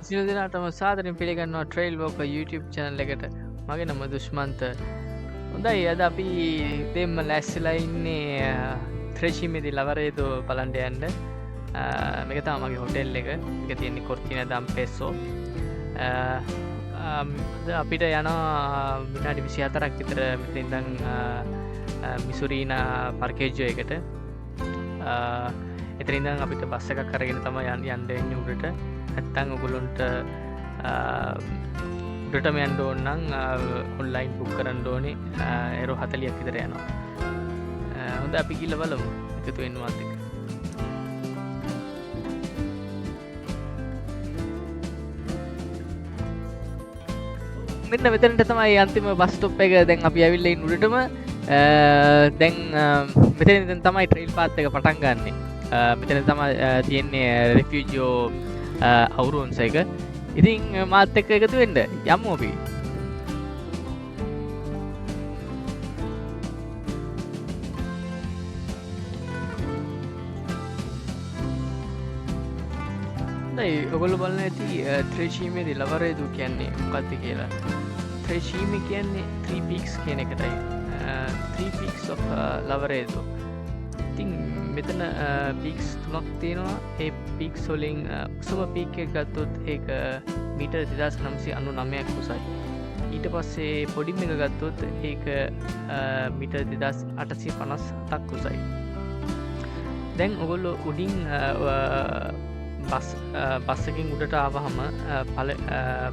සියලු දෙනාටම සාදරයෙන් පිළිගන්නවා ට්‍රේල් වෝකර් YouTube channel එකට. මගේ නම දුෂ්මන්ත. හොඳයි අද අපි දෙම්ම ලැස්තිලා ඉන්නේ ත්‍රේෂීමේදී ලවරේදෝ බලන්න යන්න. මේක තමයි මගේ හොටෙල් එක. ඒක තියෙන්නේ කොර්ටිනා දම්පෙස්සෝ. අපිට යනවා විනාඩි 24ක් විතර මෙතන ඉඳන් මිසුරීනා පර්කේජ්ජෝ එකට. එතන ඉඳන් අපිට බස් එකක් අරගෙන තමයි යන්න වෙන්නේ උඩට. නැත්තම් ඔයගොල්ලන්ට උඩටම යන්න ඕන නම් ඔන්ලයින් බුක් කරන්න ඕනේ. එරෝ 40ක් විතර යනවා. හොඳ අපි ගිහලා බලමු. එකතු වෙන්න මාත් එක්ක. මෙන්න මෙතනට තමයි අන්තිම බස් ස්ටොප් එක. දැන් අපි ඇවිල්ලා ඉන්න උඩටම. දැන් මෙතන තමයි ට්‍රේල් පාත් එක පටන් ගන්නෙ. මෙතන තමයි තියෙන්නේ රිෆියුජියෝ අවුරුන්ස් එක. ඉතින් මාත් එක්ක එකතු වෙන්න යමු අපි. ඔගොල්ලෝ බලන්න ඇති ත්‍රේෂීමේදී ලවරේදෝ කියන්නේ මොකක්ද කියලා. ත්‍රේෂීමේ කියන්නේ 3 peaks කියන එකටයි. 3 peaks of ලවරේදෝ. ඉතින් මෙතන පීක්ස් 3ක් තියෙනවා. ඒ පීක්ස් වලින් උසම පීක් එක ගත්තොත් ඒක මීටර් 2999ක් උසයි. ඊට පස්සේ පොඩිම එක ගත්තොත් ඒක මීටර් 2857ක් උසයි. දැන් ඔයගොල්ලෝ උඩින් බස් එකකින් උඩට ආවහම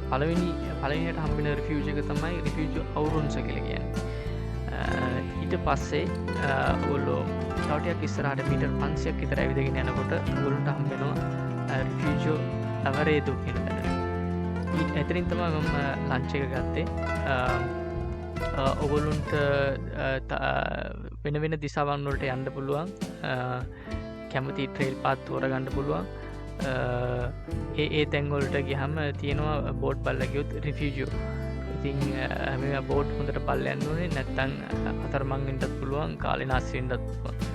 පළවෙනියට හම්බෙන රිෆියුජ් එක තමයි රිෆියුජ් අවුරුන්ස් කියලා කියන්නේ. ඊට පස්සේ ඔයගොල්ලෝ තවටියක් ඉස්සරහට මීටර් 500ක් විතර ඇවිදගෙන යනකොට ඔයගොල්ලන්ට හම්බෙනවා රිෆියුජෝ ලවරේදෝ කියන තැන. එතනින් තමයි මම ලන්ච් එක ගත්තේ. ඔයගොල්ලන්ට වෙන වෙන දිශාවන් වලට යන්න පුළුවන්. කැමති ට්‍රේල් පාත් තෝරගන්න පුළුවන්. ඒ තැන්වලට ගියහම තියෙනවා බෝට් බලලා ගියොත් රිෆියුජෝ. ඉතින් මේ බෝට් හොඳට බලලා යන්න ඕනේ. නැත්නම් අතරමං වෙන්නත් පුළුවන්, කාලේ නාස්ති වෙන්නත් පුළුවන්.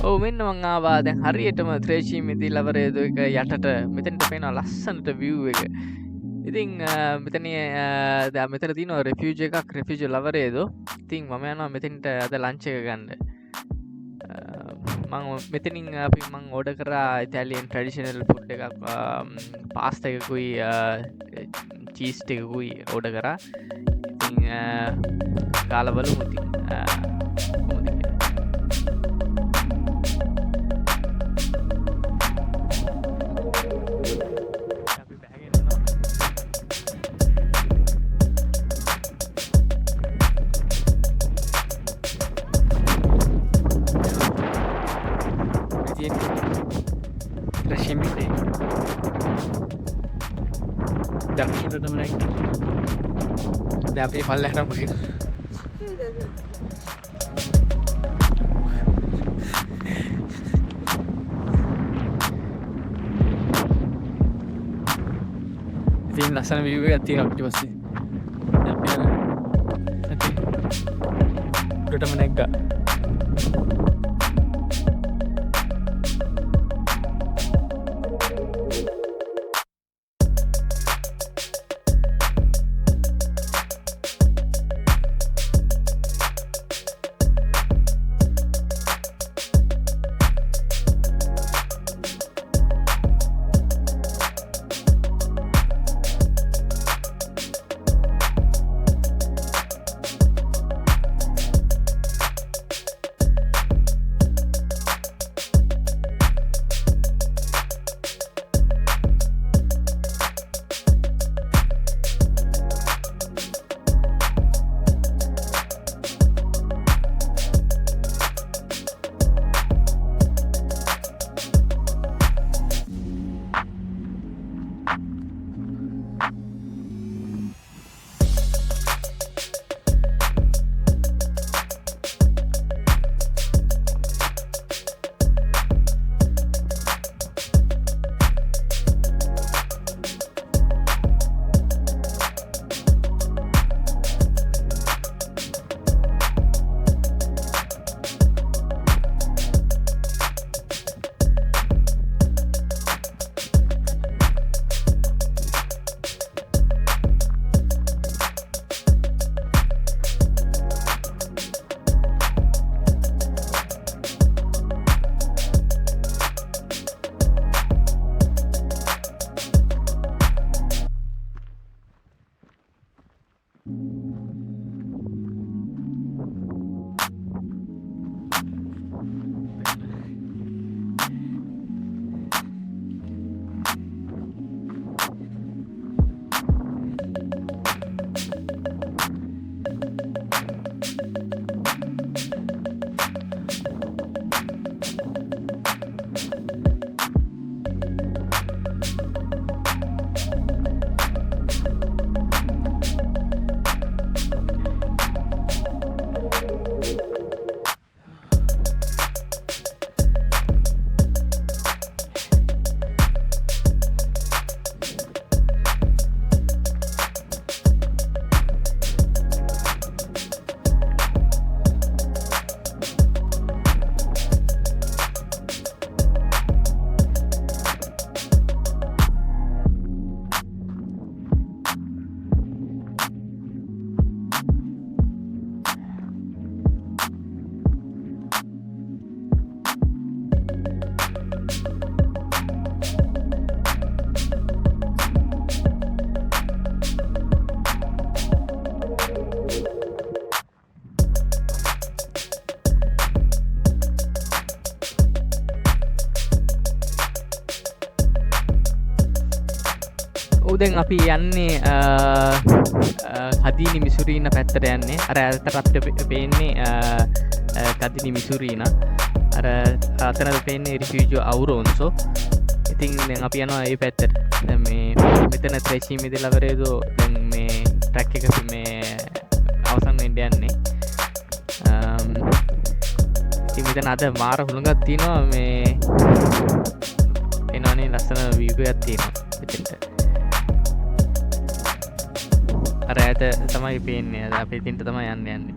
ඔව් මෙන්න මං ආවා දැන් හරියටම ත්‍රේචීමේදී ලවරේදු එක යටට මෙතනට පේනවා ලස්සනට view එක. ඉතින් මෙතන මෙතන තියෙනවා refuge එකක් refuge ලවරේදු. ඉතින් මම යනවා මෙතනට අද lunch එක ගන්න. මං මෙතනින් මං ඕඩර් කරා ඉතාලියන් ට්‍රැඩිෂනල් ෆුඩ් එකක් පාස්තා එකකුයි චීස් එකකුයි ඕඩර් කරා. ඉතින් කාලා බලමු ඉතින් කොහොමද කියලා. අපි බෑගෙන යනවා. Rashimite. Dapat teman lagi. Dapat paling ramai begitu. Ini laksana view එක තියෙනවා ඊට පස්සේ. අපි යන. අපි උඩටම නැග්ගා. දැන් අපි යන්නේ කදිනි මිසුරීන පැත්තට යන්නේ. අර ඇත්තට අපිට පේන්නේ කදිනි මිසුරීන. අර අතනද පේන්නේ රිෆියුජි අවුරෝන්සෝ. ඉතින් දැන් අපි යනවා ඒ පැත්තට. දැන් මේ මෙතන ත්‍රේචීමේදී ලවරේදෝ දැන් මේ ට්‍රැක් එක මේ අවසන් වෙන්න යන්නේ. ඉතින් මෙතන අද මාර හුලඟක් තියෙනවා මේ එනවනේ ලස්සන view එකක් තියෙනවා මෙතනට. අර ඇත තමයි පේන්නේ. අද අපි ඉතින්ට තමයි යන්නේ දැන්.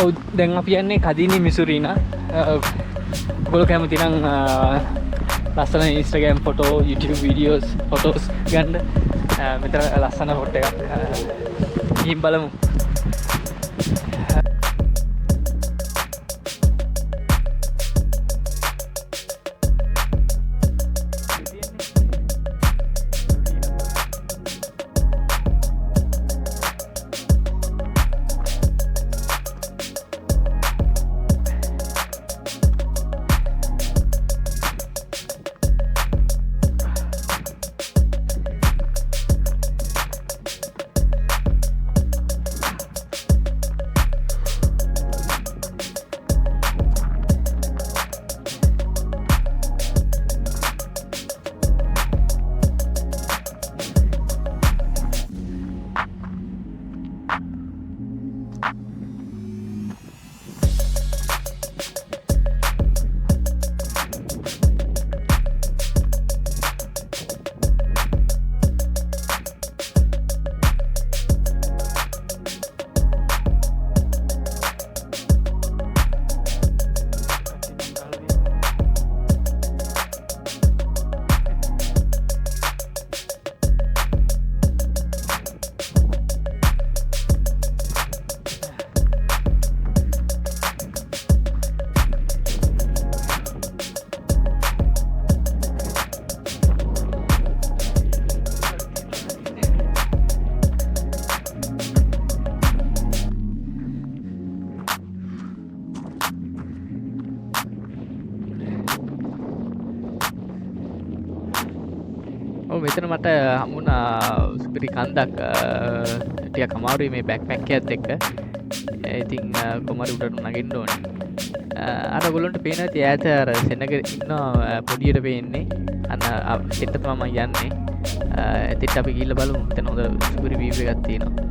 ඔව් දැන් අපි යන්නේ කදිනි මිසුරීනා. ඔයගොල්ලෝ කැමති නම් ලස්සන Instagram photo, YouTube videos, photos ගන්න මෙතන ලස්සන ෆොටෝ එකක් ගිහින් බලමු. මෙතන මට හමුණා සුපිරි කන්දක් ටිකක් අමාරුයි මේ බෑක්පැක් එකත් එක්ක. ඉතින් කොහමද උඩට නගින්න ඕනේ. අර ඔයගොල්ලන්ට පේනවා ඉතින් ඈත අර සෙනග ඉන්නවා පොඩියට පේන්නේ. අන්න එතන තමයි යන්නේ. එතෙත් අපි ගිහිල්ලා බලමු. එතන හොඳ සුපිරි වීව් එකක් තියෙනවා.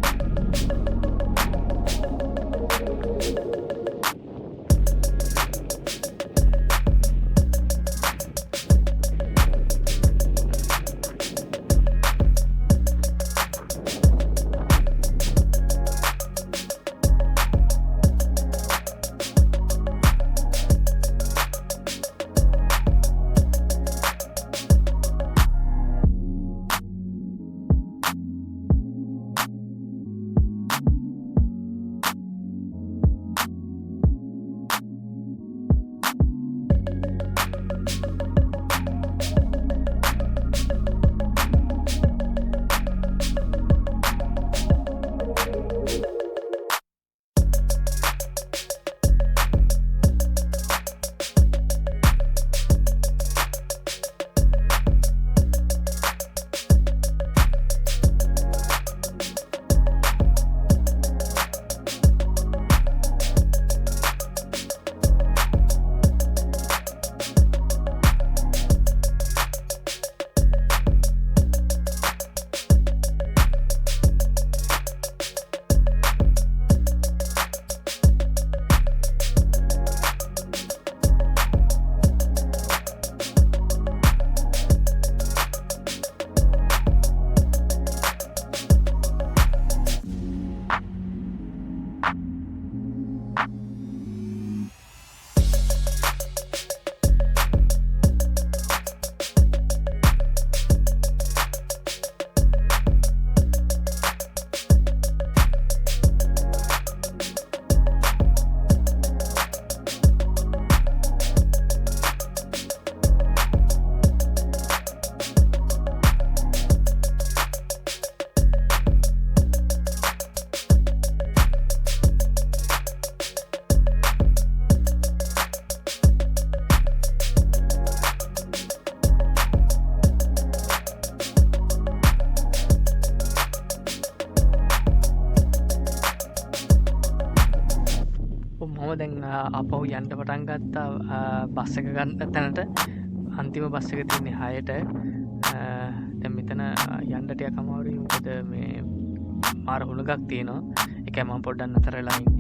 දැන් අපහු යන්න පටන් ගත්තා බස් එක ගන්න තැනට. අන්තිම බස් එක තියෙන්නේ 6ට. දැන් මෙතන යන්න ටිකක් අමාරුයි. මොකද මේ මාර හුලඟක් තියෙනවා. ඒකයි මම පොඩ්ඩක් නතර වෙලා ඉන්නේ.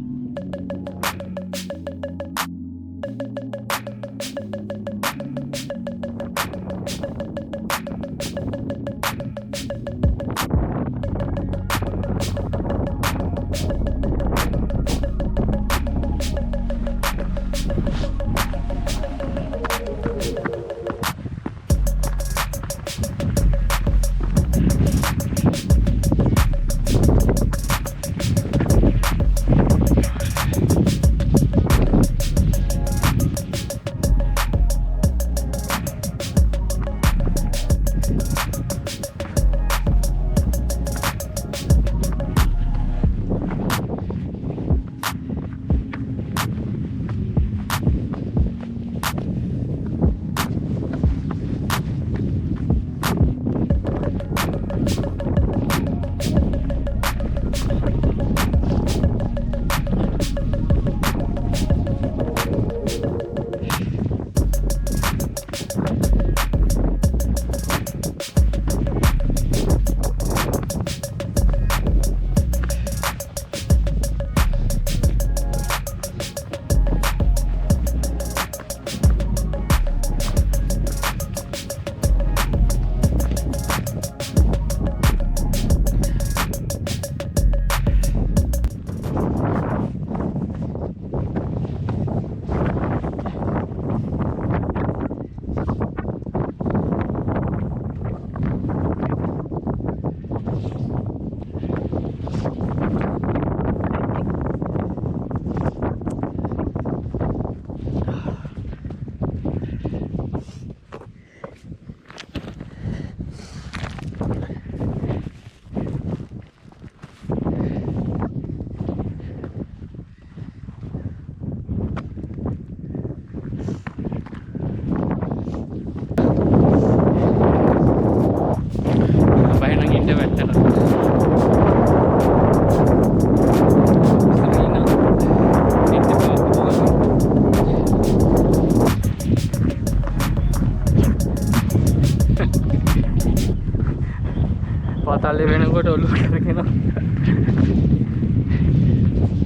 තල්ලේ වෙනකොට ඔලුව කරගෙන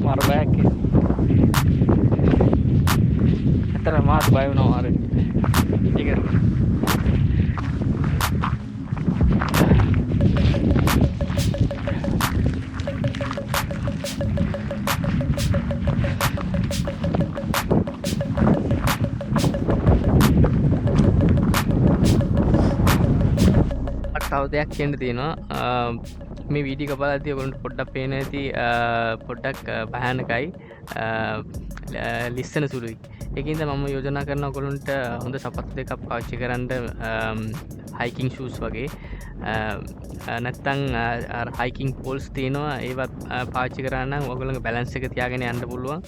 මර බෑක් එක. ඇත්තට මාත් බය වුණා අර. ඒක තව දෙයක් කියන්න තියෙනවා. මේ වීඩියෝ කපලාදී ඔයගොල්ලන්ට පොඩ්ඩක් පේන ඇති පොඩ්ඩක් භයානකයි ලිස්සන සුළුයි. ඒකින්ද මම යෝජනා කරනවා ඔයගොල්ලන්ට හොඳ සපත්තු දෙකක් පාවිච්චි කරන්න හයිකින් ෂූස් වගේ. නැත්තම් හයිකින් පෝල්ස් තියෙනවා ඒවත් පාවිච්චි කරා නම් ඔයගොල්ලන්ගේ බැලන්ස් එක තියාගෙන යන්න පුළුවන්.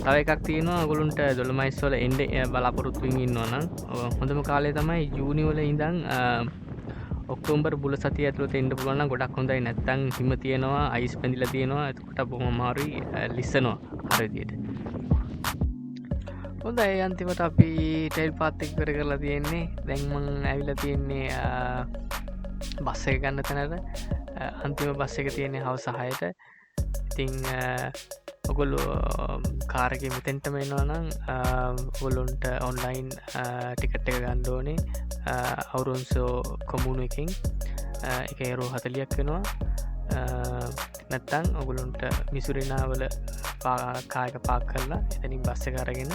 තව එකක් තියෙනවා ඔයගොල්ලන්ට ඩොලොමයිට්ස් වල එන්න බලාපොරොත්තු වෙමින් ඉන්නවා නම් හොඳම කාලය තමයි ජූනි වල ඉඳන් ඔක්තෝබර් බුල සතිය ඇතුළත එන්න පුළුවන් නම් ගොඩක් හොඳයි. නැත්තම් හිම තියෙනවා, අයිස් පැඳිලා තියෙනවා. එතකොට බොහොම අමාරුයි ලිස්සනවා හර විදියට. හොඳයි අන්තිමට අපි ටේල් පාත් එක ඉවර කරලා තියෙන්නේ. දැන් මම ඇවිල්ලා තියෙන්නේ බස් එක ගන්න තැනට. අන්තිම බස් එක තියෙන්නේ හවස 6ට. ඉතින් ඔගොල්ලෝ කාර් එකේ මෙතෙන්ටම එනවා නම් ඔගොල්ලොන්ට ඔන්ලයින් ටිකට් එක ගන්න ඕනේ අවුරුන්සෝ කොමුණු එකකින්. ඒක €40ක් වෙනවා. නැත්තම් ඔගොල්ලොන්ට මිසුරිනාවල කායක පාක් කරලා එතනින් බස් එක අරගෙන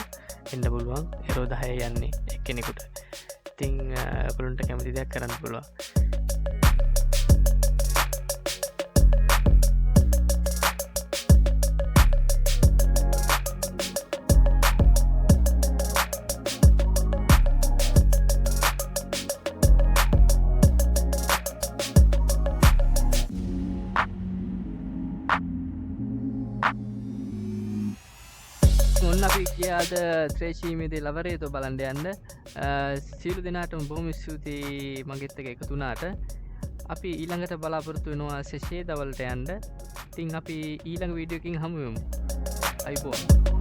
එන්න පුළුවන්. €10 යන්නේ එක්කෙනෙකුට. ඉතින් ඔගොල්ලොන්ට කැමති දෙයක් කරන්න පුළුවන්. ඔන්න අපි කියාද ත්‍රේශීමේදී ලවරේතෝ බලන්ඩ යන්න. සියලු දෙනාටම බොහොම ස්තුතියි මගෙත් එක එකතු වුණාට. අපි ඊළඟට බලාපොරොත්තු වෙනවා සෙෂේ දවල්ට යන්න. ඉතින් අපි ඊළඟ වීඩියෝ එකකින් හමු වෙමු. අයිබෝන්.